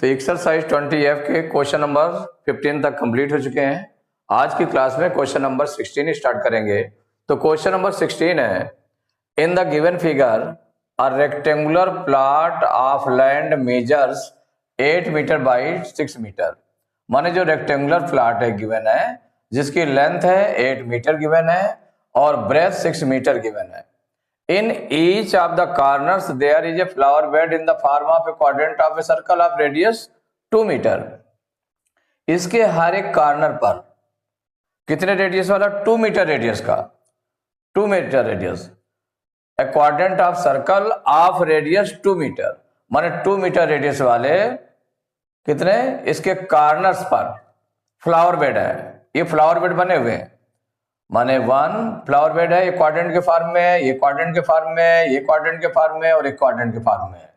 तो exercise 20F के question number 15 तक कंप्लीट हो चुके हैं। आज की क्लास में क्वेश्चन नंबर 16 स्टार्ट करेंगे। तो क्वेश्चन नंबर 16 है, in the given figure a rectangular plot of land measures 8 metre by 6 metre. माने जो रेक्टेंगुलर प्लॉट है गिवन है, जिसकी लेंथ है 8 मीटर गिवन है और ब्रेथ 6 मीटर गिवन है। In each of the corners there is a flower bed in the form of a quadrant of a circle of radius 2 metre. इसके हर एक कॉर्नर पर कितने रेडियस वाला? 2 मीटर रेडियस का, 2 metre radius, a quadrant of circle of radius 2 metre, माने 2 metre radius वाले कितने इसके कॉर्नर्स पर फ्लावर बेड है। ये फ्लावर बेड बने हुए हैं, माने 1 फ्लावर बेड है, ये क्वाड्रेंट के फॉर्म में है, ये क्वाड्रेंट के फॉर्म में है, ये क्वाड्रेंट के फॉर्म में है और एक क्वाड्रेंट के फॉर्म में है,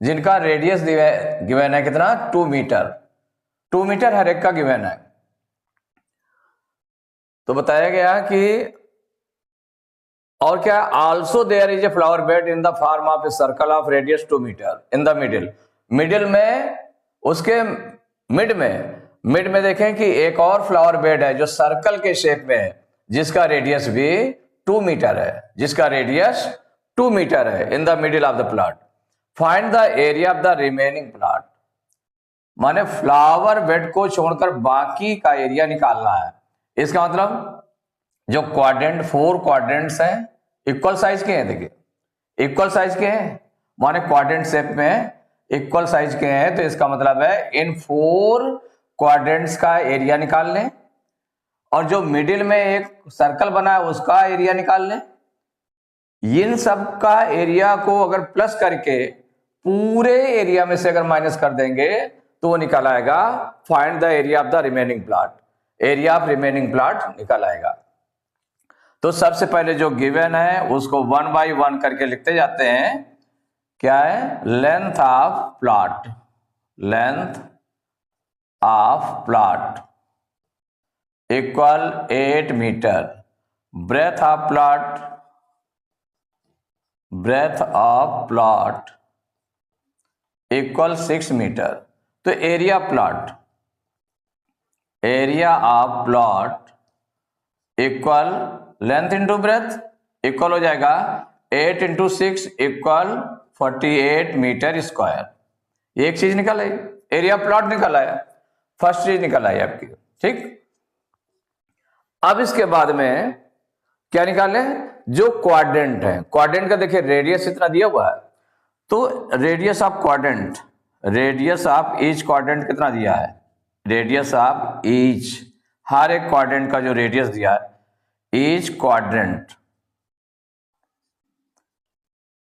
जिनका रेडियस गिवन है कितना? 2 मीटर। 2 मीटर हर एक का गिवन है। तो बताया गया कि और क्या, also there is a flower bed in the form of a circle of radius 2 metre in the middle. Middle में, उसके मिड में देखें कि एक और फ्लावर बेड है जो सर्कल के शेप में है, जिसका रेडियस भी 2 मीटर है, जिसका रेडियस 2 मीटर है in the middle of the plot. Find the area of the remaining plot, माने फ्लावर बेड को छोड़कर बाकी का एरिया निकालना है। इसका मतलब जो क्वाड्रेंट, 4 क्वाड्रेंट्स हैं, इक्वल साइज के हैं। देखिए इक्वल साइज के हैं, माने क्वाड्रेंट शेप में इक्वल साइज के हैं, तो इसका मतलब है इन 4 क्वाड्रेंट्स का एरिया निकाल लें और जो मिडिल में एक सर्कल बना है उसका एरिया निकाल लें। इन सब का एरिया को अगर प्लस करके पूरे एरिया में से अगर माइनस कर देंगे तो वो निकल आएगा find the area of the remaining plot. Area of remaining plot निकल आएगा। तो सबसे पहले जो गिवन है उसको 1 बाई 1 करके लिखते जाते हैं। क्या है? Length of plot, length of plot equal 8 metre, breadth of plot, breadth of plot equal 6 metre. तो area plot, area of plot equal length into breadth equal हो जाएगा 8 इंटू 6 इक्वल 48 मीटर स्क्वायर। एक चीज निकल आई, एरिया प्लॉट निकल आया, first चीज निकल आई आपकी। ठीक, अब इसके बाद में क्या निकालें? जो क्वाड्रेंट है, क्वाड्रेंट का देखिए रेडियस इतना दिया हुआ है, तो radius of quadrant, radius of each quadrant कितना दिया है? रेडियस ऑफ ईच, हर एक क्वाड्रेंट का जो रेडियस दिया है, ईच क्वाड्रेंट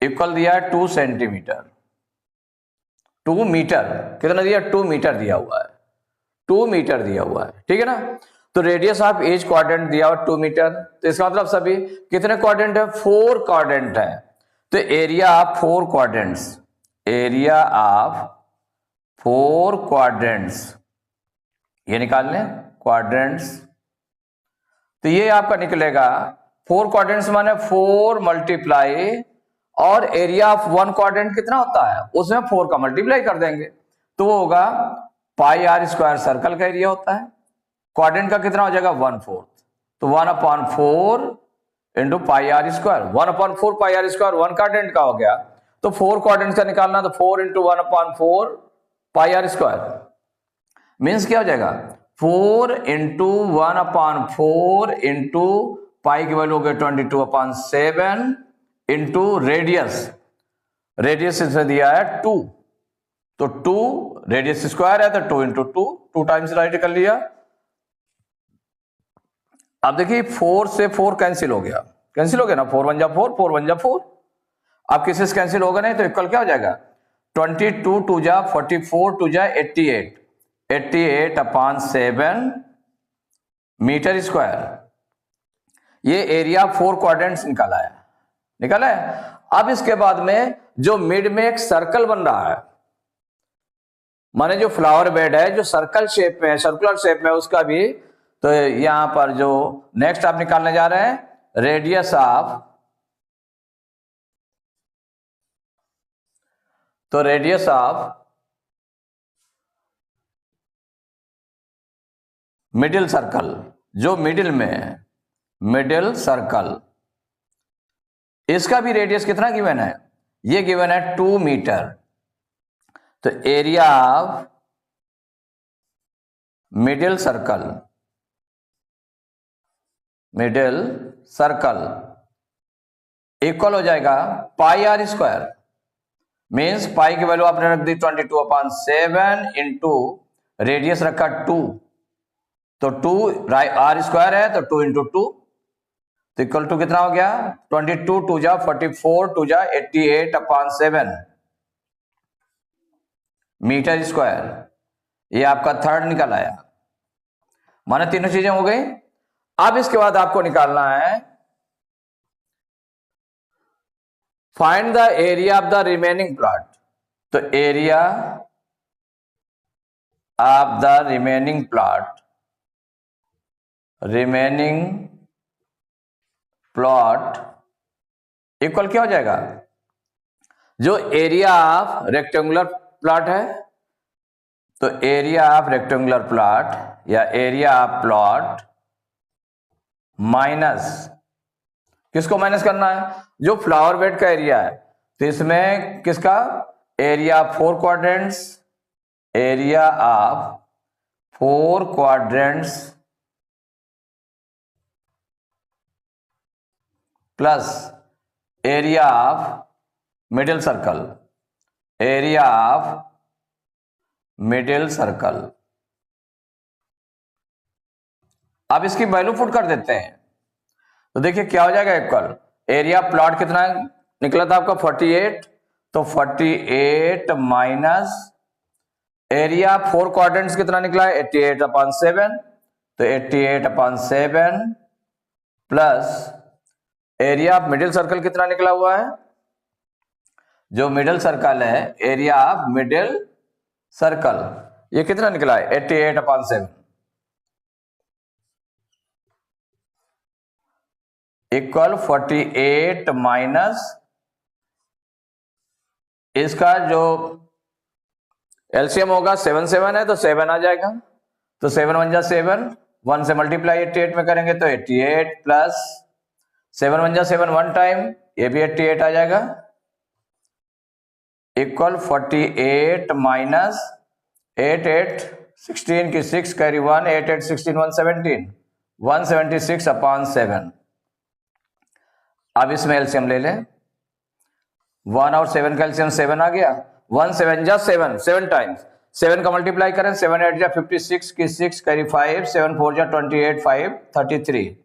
इक्वल दिया है 2 सेंटीमीटर, 2 मीटर कितना दिया? 2 मीटर दिया हुआ है, 2 मीटर दिया हुआ है। ठीक है ना? तो रेडियस ऑफ ईच क्वाड्रेंट दिया हुआ 2 मीटर। तो इसका मतलब सभी कितने क्वाड्रेंट है? 4 क्वाड्रेंट है। तो area of 4 quadrants, area of 4 quadrants, ये निकाल लें क्वाड्रेंट्स। तो ये आपका निकलेगा 4 क्वाड्रेंट्स माने 4 मल्टीप्लाई, और एरिया ऑफ 1 क्वाड्रेंट कितना होता है? उसमें 4 का मल्टीप्लाई कर देंगे तो वो होगा पाई आर स्क्वायर, सर्कल का एरिया होता है। क्वाड्रेंट का कितना हो जाएगा? 1/4। तो 1/4 into pi r square, 1/4 pi r square 1 quadrant का हो गया। तो 4 क्वाड्रेंट का निकालना, तो 4 into 1/4 pi r square means क्या हो जाएगा? 4 इंटू 1/4 इंटू पाई की वैल्यू हो गई 22/7 इंटू रेडियस, रेडियस इसमें दिया है 2, तो 2 रेडियस स्क्वायर है तो 2 इंटू 2 टाइम्स राइट कर लिया। अब देखिए 4 से 4 कैंसिल हो गया, कैंसिल हो गया ना, 4 1 जा 4, 4 1 जा 4। अब किसी से कैंसिल होगा नहीं तो इक्वल क्या हो जाएगा? 22 2 जा 44 2 जा 88, 88/7 मीटर स्क्वायर। ये एरिया 4 क्वाड्रेंट्स निकाला है, निकाला है। अब इसके बाद में जो मिड में एक सर्कल बन रहा है, माने जो फ्लावर बेड है जो सर्कल शेप में है, सर्कुलर शेप में, उसका भी तो यहां पर जो नेक्स्ट आप निकालने जा रहे हैं रेडियस ऑफ, तो रेडियस ऑफ मिडिल सर्कल, जो मिडिल में है, मिडिल सर्कल, इसका भी रेडियस कितना गिवन है? ये गिवन है 2 मीटर। तो area of middle circle, middle circle equal हो जाएगा पाई आर स्क्वायर, मीन्स पाई की वैल्यू आपने रख दी 22/7 इंटू रेडियस रखा 2, तो 2 आर स्क्वायर है तो 2 इंटू 2, तो इक्वल टू कितना हो गया? 22 2 जा 44 2 जा 88/7 मीटर स्क्वायर। ये आपका थर्ड निकल आया। माने तीनों चीजें हो गई। अब इसके बाद आपको निकालना है find the area of the remaining plot. तो area of the remaining plot, remaining plot equal क्या हो जाएगा? जो एरिया ऑफ रेक्टेंगुलर प्लॉट है, तो एरिया ऑफ रेक्टेंगुलर प्लॉट या एरिया ऑफ प्लॉट माइनस, किसको माइनस करना है? जो फ्लावर बेड का एरिया है, तो इसमें किसका? Area of 4 quadrants, area of 4 quadrants plus area of middle circle, area of middle circle. अब इसकी वैल्यू पुट कर देते हैं, तो देखिए क्या हो जाएगा इक्वल। एरिया प्लॉट कितना निकला था आपका? 48, तो 48 माइनस एरिया 4 क्वाड्रेंट्स कितना निकला है? 88/7, तो 88/7 plus area of middle circle कितना निकला हुआ है? जो मिडिल सर्कल है, एरिया ऑफ मिडिल सर्कल, ये कितना निकला है? 88/7 इक्वल 48 माइनस इसका जो एलसीएम होगा 7 7 है, तो 7 आ जाएगा, तो 7 1 जा 7, 1 से मल्टीप्लाई 88 में करेंगे तो 88 प्लस 7 1 जा 7 1 टाइम, ये भी 88 आ जाएगा, इक्वल 48 माइनस 8 8 16 की 6 कैरी 1, 8 8 16 117, 176/7। अब इसमें एलसीएम ले लें, 1 और 7 का एलसीएम 7 आ गया, 1 7 जा 7, 7 टाइम्स, 7 का मल्टीप्लाई करें, 7 8 जा 56 की 6 कैरी 5, 7 4 जा 28 5 33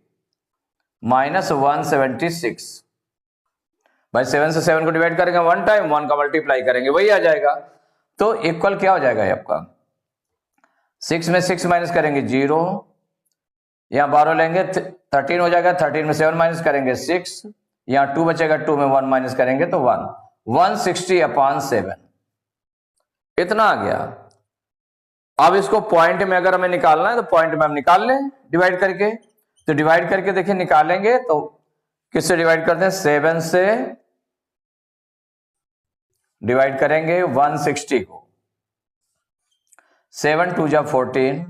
माइनस 176। भाई 7 से 7 को डिवाइड करेंगे 1 टाइम, 1 का मल्टीप्लाई करेंगे वही आ जाएगा, तो इक्वल क्या हो जाएगा ये आपका? 6 में 6 माइनस करेंगे 0, यहां 12 लेंगे 13 हो जाएगा, 13 में 7 माइनस करेंगे 6, यहां 2 बचेगा, 2 में 1 माइनस करेंगे तो 1, 160/7 इतना आ गया। अब इसको पॉइंट में अगर हमें निकालना है तो पॉइंट में हम निकाल लें डिवाइड करके, तो डिवाइड करके देखिए निकालेंगे तो किससे डिवाइड करते हैं? 7 से डिवाइड करेंगे 160 को, 7 2 जा 14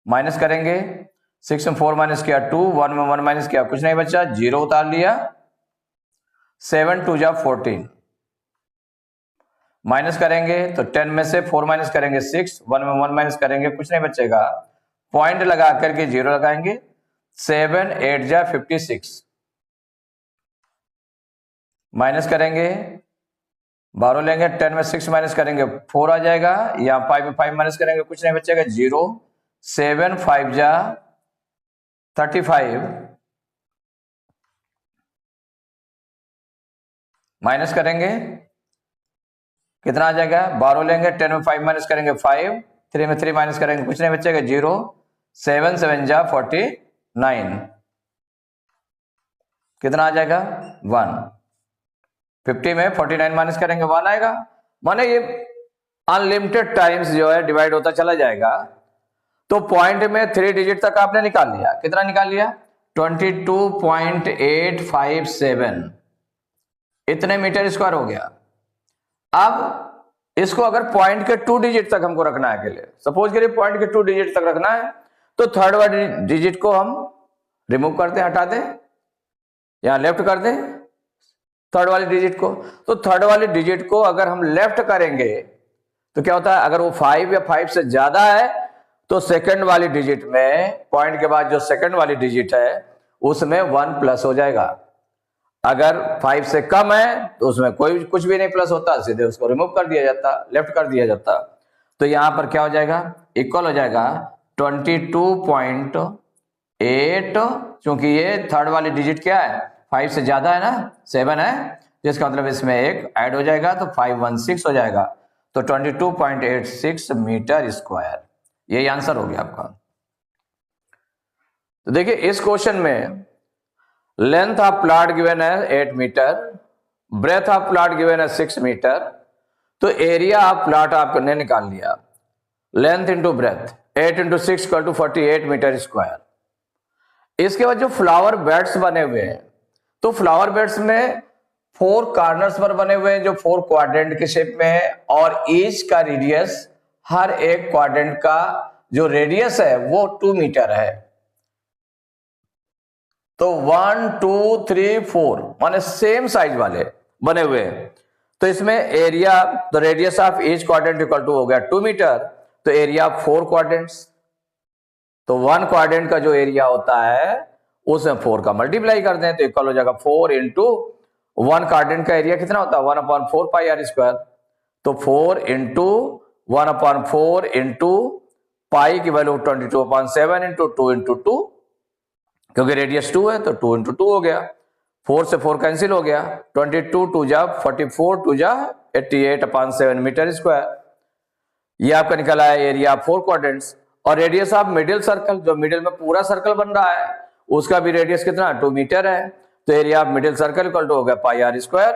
माइनस करेंगे, 6 में 4 माइनस किया 2, 1 में 1 माइनस किया कुछ नहीं बचा, 0 उतार लिया, 7 2 जा 14 माइनस करेंगे तो 10 में से 4 माइनस करेंगे 6, 1 में 1 माइनस करेंगे कुछ नहीं बचेगा, पॉइंट लगा करके 0 लगाएंगे, 7 8 जा 56 माइनस करेंगे, 12 लेंगे, 10 में 6 माइनस करेंगे 4 आ जाएगा, यहाँ 5 में 5 माइनस करेंगे कुछ नहीं बचेगा 0, 7 5 जा 35 माइनस करेंगे कितना आ जाएगा? 12 लेंगे, 10 में 5 माइनस करेंगे 5, 3 में 3 माइनस करेंगे कुछ नहीं बचेगा 0, 7 7 जा 49 कितना आ जाएगा? 1, 50 में 49 माइनस करेंगे 1 आएगा। माने ये अनलिमिटेड टाइम्स जो है डिवाइड होता चला जाएगा। तो पॉइंट में 3 डिजिट तक आपने निकाल लिया, कितना निकाल लिया? 22.857 इतने मीटर स्क्वायर हो गया। अब इसको अगर पॉइंट के 2 डिजिट तक हमको रखना है अकेले, सपोज करिए पॉइंट के 2 डिजिट तक रखना है, तो थर्ड वाले डिजिट को हम रिमूव करते हैं, हटा दें, यहां लेफ्ट कर दें थर्ड वाले डिजिट को। तो थर्ड वाले डिजिट को अगर हम लेफ्ट करेंगे तो क्या होता है, अगर वो 5 या 5 से ज्यादा है तो सेकंड वाली डिजिट में, पॉइंट के बाद जो सेकंड वाली डिजिट है उसमें 1 प्लस हो जाएगा। अगर 5 से कम है तो उसमें कोई कुछ भी नहीं प्लस होता, सीधे उसको रिमूव कर दिया जाता, लेफ्ट कर दिया जाता। तो यहां पर क्या हो जाएगा, इक्वल हो जाएगा 22.8, क्योंकि ये थर्ड वाली डिजिट क्या है, 5 से ज्यादा है ना, 7 है, जिसका मतलब इसमें एक ऐड हो जाएगा तो 516 हो जाएगा। तो 22.86 मीटर स्क्वायर, यही आंसर हो गया आपका। तो देखिए इस क्वेश्चन में लेंथ ऑफ प्लॉट गिवन है 8 metre, breadth of plot given है 6 मीटर, तो एरिया ऑफ प्लॉट आपने निकाल लिया, length into breadth 8 into 6 equal to 48 metre square. इसके बाद जो फ्लावर बेड्स बने हुए हैं, तो फ्लावर बेड्स में 4 कॉर्नर्स पर बने हुए हैं जो 4 क्वाड्रेंट के शेप में है, और ईच का रेडियस, हर एक क्वाड्रेंट का जो रेडियस है वो 2 मीटर है। तो 1 2 3 4 माने सेम साइज वाले बने हुए हैं। तो इसमें area, the radius of each quadrant equal to हो गया 2 मीटर, तो एरिया ऑफ 4 क्वाड्रेंट्स, तो 1 क्वाड्रेंट का जो एरिया होता है उसमें 4 का मल्टीप्लाई कर दें तो इक्वल हो जाएगा 4 इंटू 1 क्वाड्रेंट का एरिया कितना होता है 1/4 पाई आर स्क्वायर। तो 4 इंटू 1/4 इंटू पाई की वैल्यू 22/7 इंटू 2 इंटू 2, क्योंकि रेडियस 2 है तो 2 इंटू 2 हो गया, 4 से 4 कैंसिल हो गया, 22 2 जा 44 2 जा 88/7 मीटर स्क्वायर। ये आपका निकला है एरिया ऑफ 4 क्वाड्रेंट्स। और रेडियस ऑफ मिडिल सर्कल, जो मिडिल में पूरा सर्कल बन रहा है उसका भी रेडियस कितना 2 मीटर है, तो area of middle circle equal to हो गया पाई आर स्क्वायर।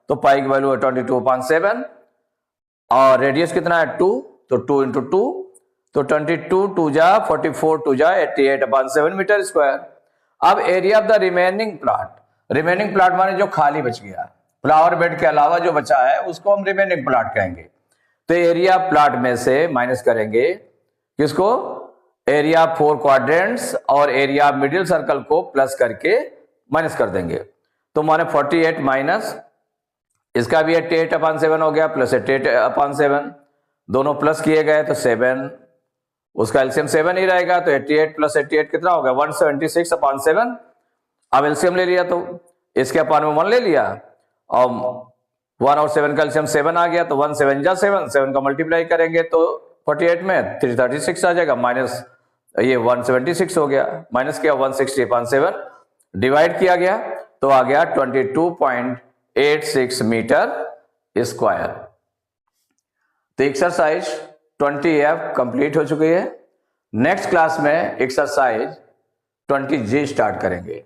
तो पाई की वैल्यू है 22/7 और रेडियस कितना है 2, तो 2 इंटू 2, तो 22 2 जा 44 2 जा 88/7 मीटर स्क्वायर। अब area of the remaining plot, remaining plot माने जो खाली बच गया, फ्लावर बेड के अलावा जो बचा है उसको हम रिमेनिंग प्लॉट कहेंगे। तो एरिया प्लॉट में से माइनस करेंगे किसको, एरिया 4 क्वाड्रेंट्स और एरिया मिडिल सर्कल को प्लस करके माइनस कर देंगे। तो माने 48 माइनस इसका भी 88/7 हो गया, प्लस 88/7, दोनों प्लस किए गए तो 7, उसका एलसीएम 7 ही रहेगा, तो 88 प्लस 88 कितना हो गया 176/7। अब एलसीएम ले लिया तो इसके अपान में 1 ले लिया, और 1 और 7 का एलसीएम 7 आ गया, तो 1 7 जा 7, 7 का मल्टीप्लाई करेंगे तो 48 में 336 आ जाएगा, माइनस ये 176 हो गया, माइनस किया 160/7, डिवाइड किया गया तो आ गया 22.86 मीटर स्क्वायर। तो एक्सरसाइज 20F कंप्लीट हो चुकी है। नेक्स्ट क्लास में एक्सरसाइज 20G स्टार्ट करेंगे।